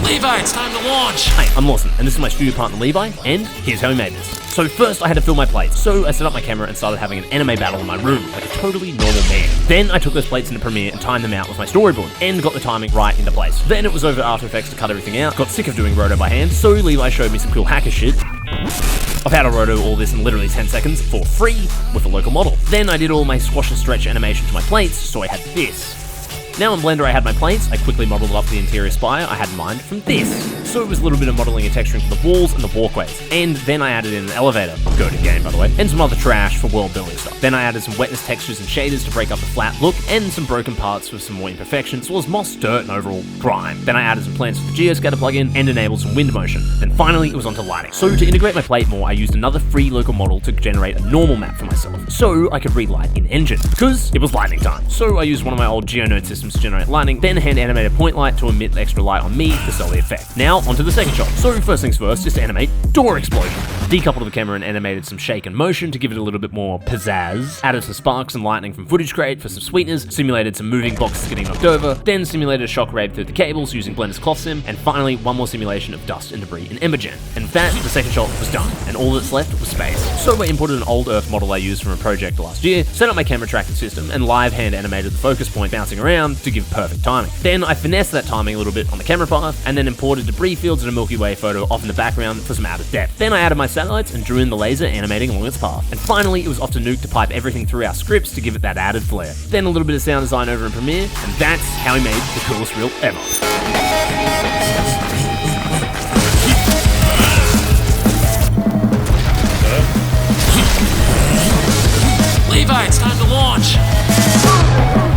Levi, it's time to launch! Hey, I'm Lawson, and this is my studio partner Levi, and here's how we made this. So first I had to fill my plates, so I set up my camera and started having an anime battle in my room, like a totally normal man. Then I took those plates into Premiere and timed them out with my storyboard, and got the timing right into place. Then it was over to After Effects to cut everything out, got sick of doing roto by hand, so Levi showed me some cool hacker shit. I've had to roto all this in literally 10 seconds for free with a local model. Then I did all my squash and stretch animation to my plates, so I had this. Now in Blender I had my plates, I quickly modeled up the interior spire I had in mind from this. So it was a little bit of modeling and texturing for the walls and the walkways. And then I added in an elevator, go to game by the way, and some other trash for world building stuff. Then I added some wetness textures and shaders to break up the flat look, and some broken parts with some more imperfections, as well as moss, dirt, and overall grime. Then I added some plants with the geoscatter plugin, and enabled some wind motion. Then finally it was onto lighting. So to integrate my plate more, I used another free local model to generate a normal map for myself, so I could relight in engine, because it was lightning time. So I used one of my old GeoNode systems to generate lightning, then hand animate a point light to emit extra light on me to sell the effect. Now onto the second shot. So first things first, just animate door explosion. Decoupled the camera and animated some shake and motion to give it a little bit more pizzazz. Added some sparks and lightning from Footage Crate for some sweeteners. Simulated some moving boxes getting knocked over. Then simulated a shock raid through the cables using Blender's cloth sim. And finally, one more simulation of dust and debris in Embergen. And with that, the second shot was done, and all that's left was space. So I imported an old Earth model I used from a project last year, set up my camera tracking system, and live hand animated the focus point bouncing around to give perfect timing. Then I finessed that timing a little bit on the camera path, and then imported debris fields and a Milky Way photo off in the background for some added depth. Then I added my satellites and drew in the laser animating along its path. And finally, it was off to Nuke to pipe everything through our scripts to give it that added flair. Then a little bit of sound design over in Premiere, and that's how we made the coolest reel ever. Levi, it's time to launch!